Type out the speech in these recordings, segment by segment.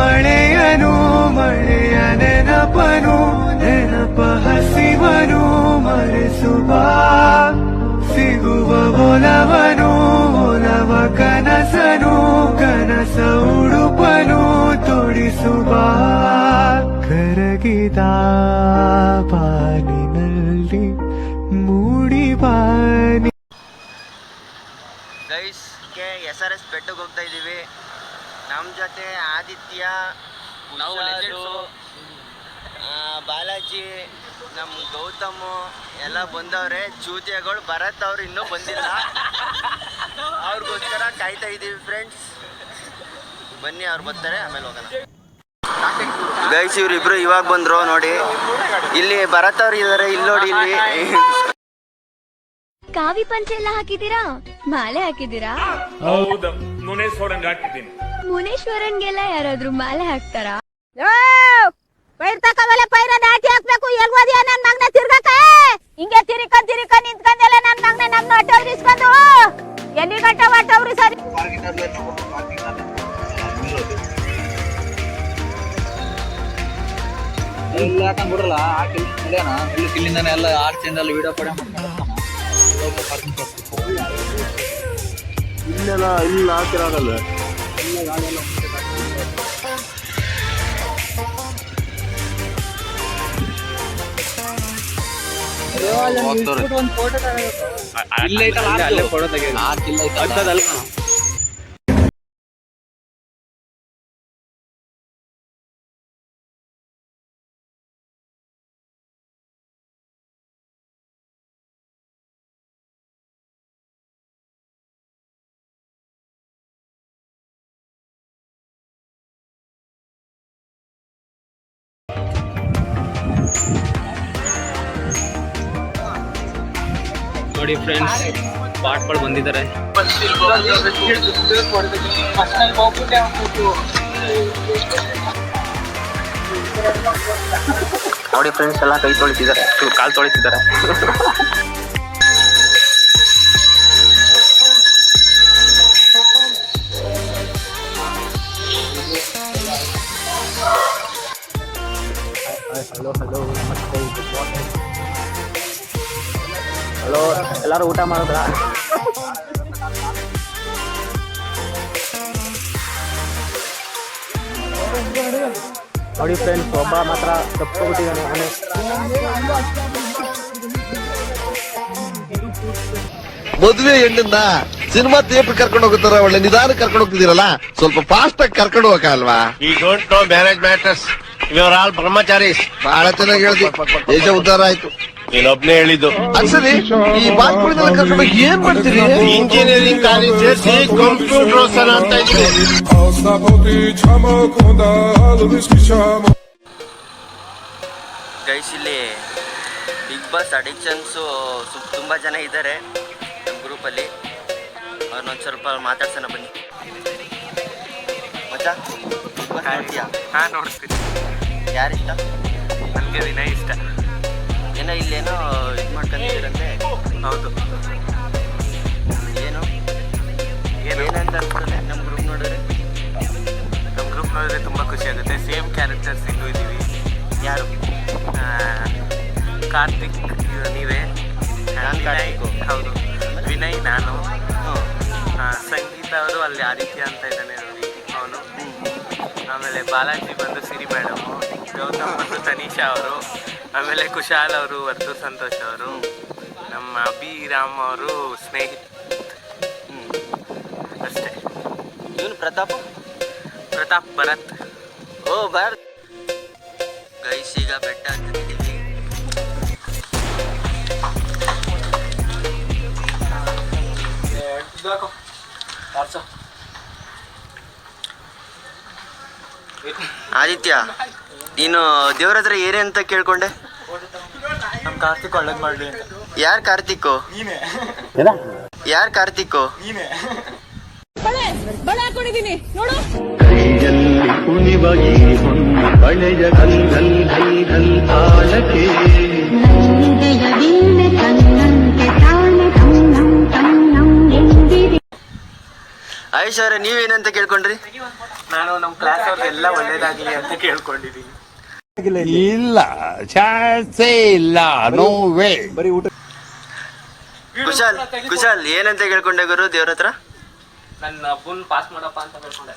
ಮಳೆಯನು ಮಳೆಯ ನೆನಪನು ನೆನಪ ಹಸಿವನು ಮರೆಸುವ ಸಿಗುವ ಒಲವನು ಒಲವ ಕನಸನು ಕನಸ ಉಡುಪನು ತೊಡಿಸುವ ಕರಗಿದ ಬಾನಿನಲ್ಲಿ ಮೂಡಿ ಬಾನಿ. ಗೈಸ್ SRS ಬೆಟ್ಟಕ್ಕೆ ಹೋಗ್ತಾ ಇದೀವಿ. ನಮ್ಮ ಜೊತೆ ಆದಿತ್ಯ, ಬಾಲಾಜಿ, ನಮ್ಮ ಗೌತಮ್ ಎಲ್ಲ ಬಂದವ್ರೆ. ಚೂತಿಯಗಳು ಭರತ್ ಅವ್ರು ಇನ್ನೂ ಬಂದಿಲ್ಲ. ಅವ್ರಿಗೋಸ್ಕರ ಕಾಯ್ತಾ ಇದೀವಿ ಫ್ರೆಂಡ್ಸ್. ಬನ್ನಿ, ಅವ್ರು ಬರ್ತಾರೆ, ಆಮೇಲೆ ಹೋಗೋಣ. ಗೈಸ್ ಇವ್ರಿಬ್ರು ಇವಾಗ ಬಂದ್ರು ನೋಡಿ. ಇಲ್ಲಿ ಭರತ್ ಅವ್ರು ಇದಾರೆ, ಇಲ್ಲಿ ನೋಡಿ. ಇಲ್ಲಿ ಕಾವಿ ಪಂಚೆ ಎಲ್ಲ ಹಾಕಿದೀರಾ? ಮಾಲೆ ಹಾಕಿದೀರಾ? ಹೌದು, ಹಾಕಿದ್ದೀನಿ. ಮುನೇಶ್ವರನ್ಗೆಲ್ಲ ಯಾರಾದ್ರೂ ಮಾಲೆ ಹಾಕ್ತಾರಾ? ಪೈರ್ ತಕವಲ್ಲ, ಪೈರ ದಾಟಿ ಹಾಕ್ಬೇಕು. ಎಲ್ಗೋದಿಯ ನನ್ ಮಗನ ತಿರ್ಗಕ ಹಿಂಗೆ ತಿರಿಕ ನಿಂತ್ಕೊಂಡೆಲ್ಲ ನನ್ ಮಗನ ನಮ್ನ ಹೊಟ್ಟವ್ರು ಇಸ್ಕೊಂಡು ಎಲ್ಲಿ ಗಂಟ ಹೊಟ್ಟವ್ರು ಸರಿ. ಎಲ್ಲ ಹಾಕೊಂಡ್ಬಿಡ್ರಲ್ಲ, ಇಲ್ಲಿಂದಾನೆ ಎಲ್ಲ ಆರ್ಚಿಂದೆಲ್ಲ ವಿಡಿಯೋ ಪಡೆ ಇಲ್ಲೆಲ್ಲ ಇಲ್ಲಿ ಹಾಕಿರಾಗಲ್ಲ. ನೋಡಿ ಫ್ರೆಂಡ್ಸ್, ಪಾಟ್ಗಳು ಬಂದಿದ್ದಾರೆ. ನೋಡಿ ಫ್ರೆಂಡ್ಸ್, ಎಲ್ಲ ಕೈ ತೊಳಿತಿದ್ದಾರೆ, ಕಾಲು ತೊಳಿತಿದ್ದಾರೆ. ಹಲೋ, ಎಲ್ಲರೂ ಊಟ ಮಾಡಿದ್ರ? ನೋಡಿ ಫ್ರೆಂಡ್ಸ್, ಒಬ್ಬ ಮಾತ್ರ ತಪ್ಪಿಬಿಟ್ಟಿದ್ದಾನೆ. ಮದುವೆ ಹೆಣ್ಣನ್ನ ಸಿನಿಮಾ ಥಿಯೇಟರ್ ಕರ್ಕೊಂಡು ಹೋಗುತ್ತಾರ, ಒಳ್ಳೆ ನಿಧಾನ ಕರ್ಕೊಂಡು ಹೋಗ್ತಿದ್ದೀರಲ್ಲ, ಸ್ವಲ್ಪ ಫಾಸ್ಟ್ ಆಗಿ ಕರ್ಕೊಂಡು ಹೋಗಲ್ವಾ? ಈ ಡೋಂಟ್ ನೋ ಮ್ಯಾರೇಜ್ ಮ್ಯಾಟರ್ಸ್, ಇವರ್ ಆಲ್ ಬ್ರಹ್ಮಚಾರೀಸ್. ಬಹಳ ಚೆನ್ನಾಗಿ ಹೇಳ್ತಿ, ದೇಶ ಉದ್ಧಾರ ಆಯ್ತು. ನೀನೊಬ್ನೇ ಹೇಳಿದ್ದು. ಅನ್ಸಲಿ, ಈ ಬಾಸ್ಗಳಿಗೆಲ್ಲ ಕರ್ಕೊಂಡು ಏನ್ ಮಾಡ್ತೀರಿ? ಇಂಜಿನಿಯರಿಂಗ್ ಕಾಲೇಜ್ ಸೇರಿಸಿ ಕಂಪ್ಯೂಟರ್ ಓದ್ಸೋಣ ಅಂತ ಇದ್ದೀನಿ. ಗೈಸ್, ಇಲ್ಲಿ ಬಿಗ್ ಬಾಸ್ ಅಡಿಕ್ಷನ್ಸು ತುಂಬ ಜನ ಇದ್ದಾರೆ ನಮ್ಮ ಗ್ರೂಪಲ್ಲಿ. ಅವ್ರನ್ನೊಂದು ಸ್ವಲ್ಪ ಮಾತಾಡ್ಸೋಣ ಬನ್ನಿ. ಮಚ್ಚಾ, ನೋಡ್ತೀಯಾ? ಹಾಂ, ನೋಡ್ತೀನಿ. ಯಾರಿಷ್ಟ? ನನಗೆ ವಿನಯ್ ಇಷ್ಟ. ಏನೋ ಇಲ್ಲೇನೋ ಇದು ಮಾಡ್ಕೊಂಡಿದ್ದೀರಂತೆ. ಹೌದು. ಏನು ಏನಂತ ಅನ್ಸ್ತದೆ ನಮ್ಮ ಗ್ರೂಪ್ ನೋಡಿದ್ರೆ? ನಮ್ಮ ಗ್ರೂಪ್ ನೋಡಿದ್ರೆ ತುಂಬ ಖುಷಿ ಆಗುತ್ತೆ. ಸೇಮ್ ಕ್ಯಾರೆಕ್ಟರ್ಸ್ ಇನ್ನೂ ಇದ್ದೀವಿ. ಯಾರು? ಕಾರ್ತಿಕ್ ನೀವೇ. ನಾನು ಕಾರ್ತಿಕ್. ಹೌದು. ವಿನಯ್ ನಾನು. ಸಂಗೀತ ಅವರು ಅಲ್ಲಿ ಆದಿತ್ಯ ಅಂತ ಇದ್ದಾನೆ ನೋಡಿ, ಅವನು. ಆಮೇಲೆ ಬಾಲಾಜಿ ಬಂದು ಸಿರಿ ಮೇಡಮು, ಗೌತಮ್ ಬಂದು ತನೀಶಾ ಅವರು, ಆಮೇಲೆ ಕುಶಾಲ್ ಅವರು, ವರ್ಧು ಸಂತೋಷ್ ಅವರು, ನಮ್ಮ ಅಭಿರಾಮ್ ಅವರು ಸ್ನೇಹಿತ. ಅಷ್ಟೇ. ಇವನು ಪ್ರತಾಪ್ ಭರತ್. ಓ, ಭರತ್. ಗೈಸ್, ಈಗ ಬೆಟ್ಟ ಹತ್ತಿದ್ದೀವಿ. ಆದಿತ್ಯ, ನೀನು ದೇವ್ರ ಹತ್ರ ಏನೇ ಅಂತ ಕೇಳ್ಕೊಂಡೆ? ನಮ್ಮ ಕಾರ್ತಿಕ್ ಒಳ್ಳೇದು ಮಾಡಲಿ ಅಂತ. ಯಾರು ಕಾರ್ತಿಕ್ಕು? ಯಾರು ಕಾರ್ತಿಕ್ಕು? ಕೈಯಲ್ಲಿ ಕುಣಿಬಗಿ ಬಳೆಯ ತಾಳಕ್ಕೆ ಆಯುಷ್ ಅವರೇ ನೀವೇನಂತ ಕೇಳ್ಕೊಂಡ್ರಿ? ನಾನು ನಮ್ಮ ಕ್ಲಾಸ್ ಅವ್ರಿಗೆಲ್ಲ ಒಳ್ಳೇದಾಗ್ಲಿ ಅಂತ ಕೇಳ್ಕೊಂಡಿದ್ದೀನಿ. ಇಲ್ಲ ಚಾನ್ಸೇ ಇಲ್ಲ, ನೋ ವೇ. ಕುಶಾಲ್ ಏನಂತ ಕೇಳ್ಕೊಂಡೆ ಗುರು ದೇವ್ರ ಹತ್ರ? ನನ್ನ ಹಬ್ಬನ್ ಪಾಸ್ ಮಾಡಪ್ಪ ಅಂತ ಕೇಳ್ಕೊಂಡೆ.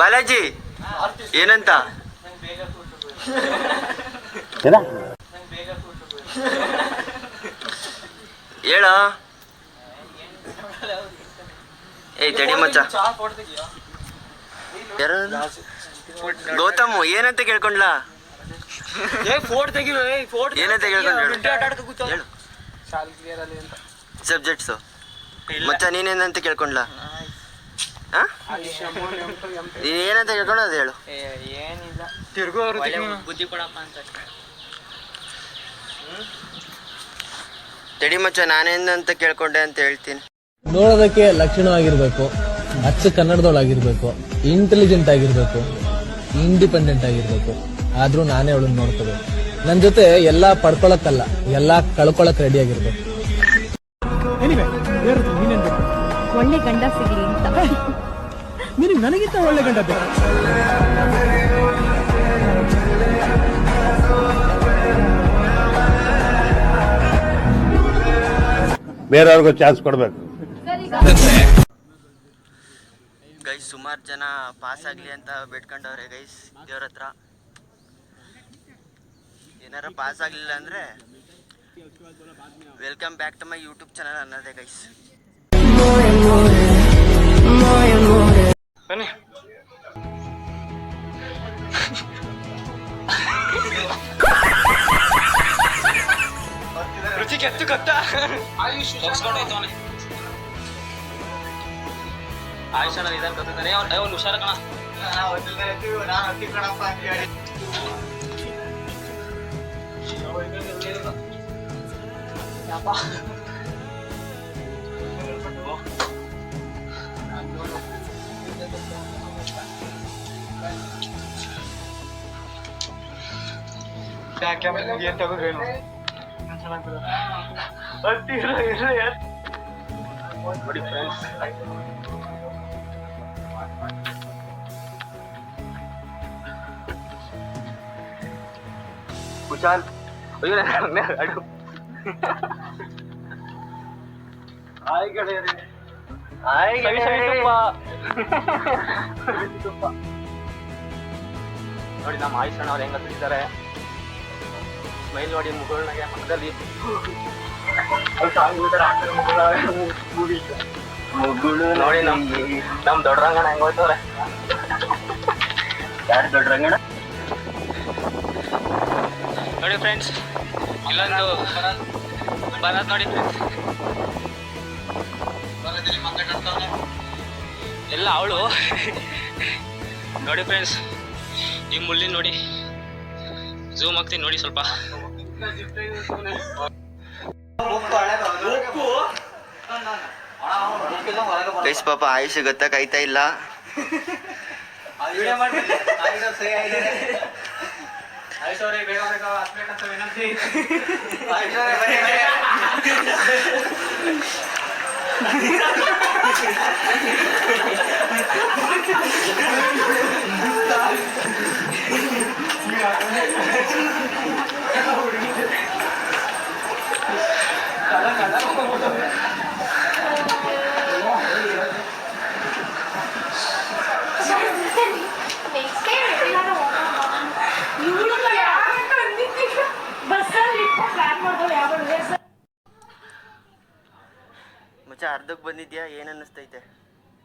ಬಾಲಾಜಿ ಏನಂತ? ಹೇಳ ಏಯ್ ತಡಿ ಮಚ್ಚ. ಗೌತಮ್ ಏನಂತ ಕೇಳ್ಕೊಂಡ್ಲಾ? ಏನಂತ ಕೇಳ್ಕೊಂಡ್ ಹೇಳು. ಸಬ್ಜೆಕ್ಟ್ಸು ಮಚ್ಚ ನೀನೇನಂತ ಕೇಳ್ಕೊಂಡ್ಲಾ? ಏನಂತ ಕೇಳ್ಕೊಂಡು ಅದು ಹೇಳು. ಏನಿಲ್ಲ, ಬುದ್ಧಿ ಕೊಡಪ್ಪ ಅಂತ. ತಡಿ ಮಚ್ಚ ನಾನೇನಂತ ಕೇಳ್ಕೊಂಡೆ ಅಂತ ಹೇಳ್ತೀನಿ. ನೋಡೋದಕ್ಕೆ ಲಕ್ಷಣವಾಗಿರ್ಬೇಕು, ಅಚ್ಚ ಕನ್ನಡದೊಳಗಿರ್ಬೇಕು, ಇಂಟೆಲಿಜೆಂಟ್ ಆಗಿರ್ಬೇಕು, ಇಂಡಿಪೆಂಡೆಂಟ್ ಆಗಿರ್ಬೇಕು. ಆದ್ರೂ ನಾನೇ ಅವಳನ್ನ ನೋಡ್ಕೋಬೇಕು. ನನ್ ಜೊತೆ ಎಲ್ಲಾ ಪಡ್ಕೊಳಕ್ಕಲ್ಲ, ಎಲ್ಲಾ ಕಳ್ಕೊಳಕ್ ರೆಡಿ ಆಗಿರ್ಬೇಕು. ಒಳ್ಳೆ ಗಂಡ ಸಿಗ್ಲಿ ಅಂತ. ನನಗಿಂತ ಒಳ್ಳೆ ಗಂಡ ಬೇಕು. ಬೇರೆಯವ್ರಿಗೂ ಚಾನ್ಸ್ ಕೊಡ್ಬೇಕು. ಗೈಸ್ ಸುಮಾರು ಜನ ಪಾಸ್ ಆಗ್ಲಿ ಅಂತ ಬೇಡ್ಕೊಂಡವ್ರೆ ಗೈಸ್ ದೇವ್ರ ಹತ್ರ. ಏನಾರ ಪಾಸ್ ಆಗ್ಲಿಲ್ಲ ಅಂದ್ರೆ welcome back to my YouTube channel ಅನ್ನೋದೇ ಗೈಸ್. ಬನ್ನಿ. ರುಚಿಗೆ ಎತ್ತು ಗೊತ್ತಾ? ಆಯುಷ್ ಅಣ್ಣ ಇದಾರ ಕತ್ತಾನೆ. ಅವ್ನು ಹುಷಾರ ಕಣ. ಏನ್ ತಗೋದ್ರೇನು ನೋಡಿ ಫ್ರೆಂಡ್ಸ್. ಕುಶಾಲ್ ಅಯ್ಯೋ ಅಡು ಆಯ್ ಕಡೆ ನೋಡಿ ನಮ್ಮ ಆಯುಷ್ ಅಣ್ಣ ಅವ್ರು ಹೆಂಗ ತಿಂತಾರೆ. ಸ್ಮೈಲ್ ನೋಡಿ ಮುಗುಳ್ನಾಗೆ ಮಕ್ಕದಲ್ಲಿ ನೋಡಿ ನಮ್ ದೊಡ್ಡರಂಗಣ ಹೆಂಗ್ ಹೋಯ್ತವ್ರೆ. ಯಾರು ದೊಡ್ಡರಂಗಣ? ನೋಡಿ ಫ್ರೆಂಡ್ಸ್, ಇಲ್ಲೊಂದು ಬರತ್ ನೋಡಿ ಫ್ರೆಂಡ್ಸ್. ಎಲ್ಲ ಅವಳು ನೋಡಿ ಫ್ರೆಂಡ್ಸ್. ಈ ಮುಳ್ಳಿನ ನೋಡಿ ಝೂಮ್ ಆಗ್ತೀನಿ ನೋಡಿ ಸ್ವಲ್ಪ. ಗೈಸ್ ಪಾಪ ಆಯುಷ್ ಗೊತ್ತಾಗ್ತಾ ಇಲ್ಲ. ಮಚ್ಚ ಅರ್ಧಕ್ಕೆ ಬಂದಿದ್ಯಾ, ಏನ್ ಅನ್ನಿಸ್ತೈತೆ?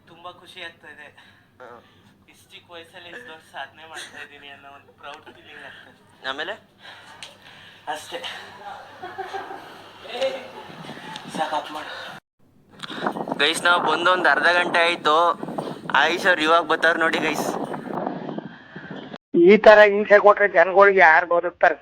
ತುಂಬಾ ಖುಷಿ ಆಗ್ತಾ ಇದೆ. ಇಷ್ಟು ಚಿಕ್ಕ ವಯಸ್ಸಲ್ಲಿ ಇಷ್ಟು ದೊಡ್ಡ ಸಾಧನೆ ಮಾಡ್ತಾ ಇದ್ದೀನಿ ಅನ್ನೋ ಒಂದು ಪ್ರೌಡ್ ಫೀಲಿಂಗ್ ಆಗ್ತದೆ. ಆಮೇಲೆ ಅಷ್ಟೇ ಸಾಕಪ್ಪ ಮಾಡು. ಗೈಸ್ ನಾವು ಬಂದೊಂದು ಅರ್ಧ ಗಂಟೆ ಆಯ್ತು. ಆಯುಷ್ ಅವ್ರು ಇವಾಗ ಬರ್ತಾರ ನೋಡಿ ಗೈಸ್. ಈ ತರ ಹಿಂಸೆ ಕೊಟ್ರೆ ಜನಗಳಿಗೆ ಯಾರು ಬದುಕ್ತಾರ?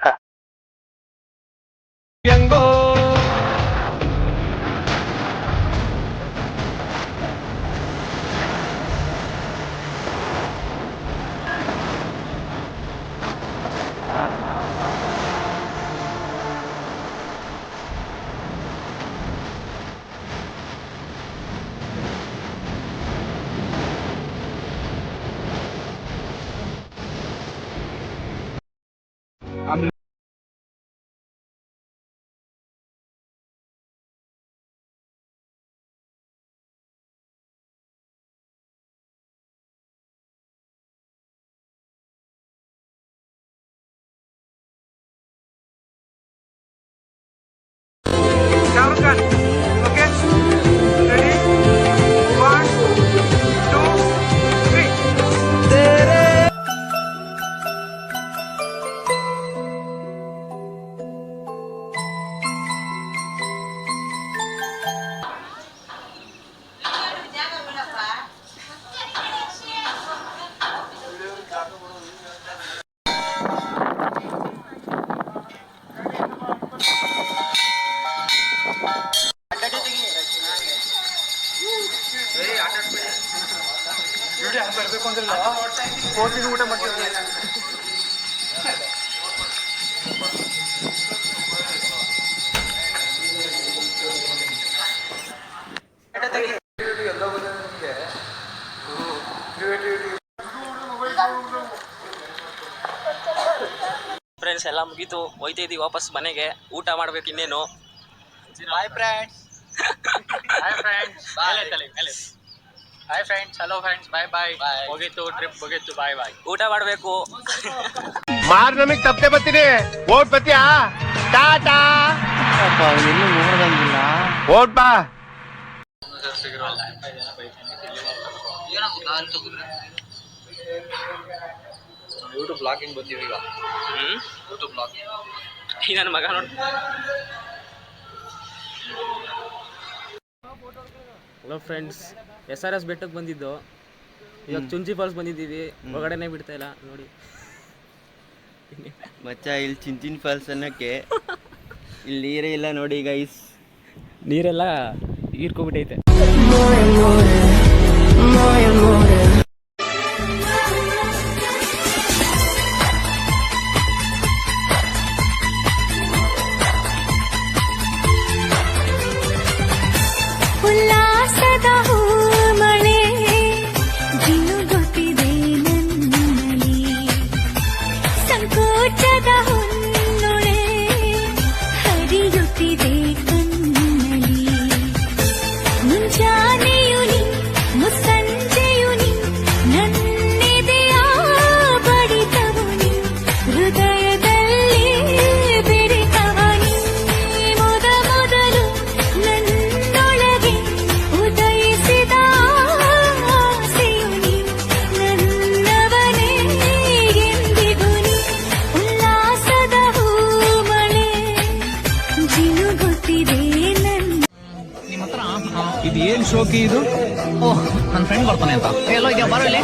ಫ್ರೆಂಡ್ಸ್ ಎಲ್ಲ ಮುಗೀತು, ಹೋಯ್ತಾ ಇದೀವಿ ವಾಪಸ್ ಮನೆಗೆ. ಊಟ ಮಾಡ್ಬೇಕು ಇನ್ನೇನು. Bye friends. Hi friends. Hi friends. Hello friends. Bye bye. ಹೋಗಿತ್ತು ಟ್ರಿಪ್ ಮುಗೀತು. ಬಾಯ್ ಬಾಯ್. ಊಟ ಮಾಡಬೇಕು. ಮಾರ್ ನಮಗ್ ತಪ್ಪೆ ಬರ್ತೀನಿ. ಓಟ್ ಬತ್ತೀಯಾ? ಟಾಟಾ. ಎಲ್ಲೂ ನೋಡ್ದಂಗಿಲ್ಲ. ಓಟ್ ಬಾ. ಯೂಟ್ಯೂಬ್ ಬ್ಲಾಗಿಂಗ್ ಬಂದೀವಿ ಈಗ. ಯೂಟ್ಯೂಬ್ ಬ್ಲಾಗ್ ಈ ನನ್ನ ಮಗ ನೋಡಿ. ಹಲೋ ಫ್ರೆಂಡ್ಸ್, SRS ಬೆಟ್ಟಕ್ಕೆ ಬಂದಿದ್ದು. ಇವಾಗ ಚುಂಚಿ ಫಾಲ್ಸ್ ಬಂದಿದ್ದೀವಿ. ಒಳಗಡೆನೇ ಬಿಡ್ತಾ ಇಲ್ಲ ನೋಡಿ ಮಚ್ಚ. ಇಲ್ಲಿ ಚಿಂಚಿನ್ ಫಾಲ್ಸ್ ಅನ್ನೋಕ್ಕೆ ಇಲ್ಲಿ ನೀರೇ ಇಲ್ಲ ನೋಡಿ ಗೈಸ್. ನೀರೆಲ್ಲ ಹೀರ್ಕೊಬಿಟ್ಟೈತೆ. ಉಲ್ಲಾಸದ ಮಳೆ ಜಿನುಗುತ್ತಿದೆ ನನ್ನಲ್ಲಿ, ಸಂಕೋಚದ ಹೊನ್ನೊಳೆ ಹರಿಯುತ್ತಿದೆ ಕಣ್ಣಲ್ಲಿ. ಮುಂಜಾನೆಯು ನೀ ಮುಸ್ಸಂಜೆಯು ನೀ ನನ್ನೆದೆಯ ಬಡಿತವು ನೀ, ಹೃದಯದಲ್ಲಿ ಬೆರೆತವ ನೀ. ಮೊದ ಮೊದಲು ನನ್ನೊಳಗೆ ಉದಯಿಸಿದ ಆಸೆಯು ನೀ, ನನ್ನವನೇ ಎಂದಿಗೂ ನೀ. ಉಲ್ಲಾಸದ ಹೂಮಳೆ ಜಿನುಗುತ್ತಿದೆ ನನ್ನ. ಇದು ಏನ್ ಶೋಕಿ ಇದು? ಓಹ್, ನನ್ನ ಫ್ರೆಂಡ್ ಬರ್ತಾನೆ ಅಂತ. ಎಲ್ಲೋ ಇದೆಯಾ, ಬರೋ ಇಲ್ಲಿ.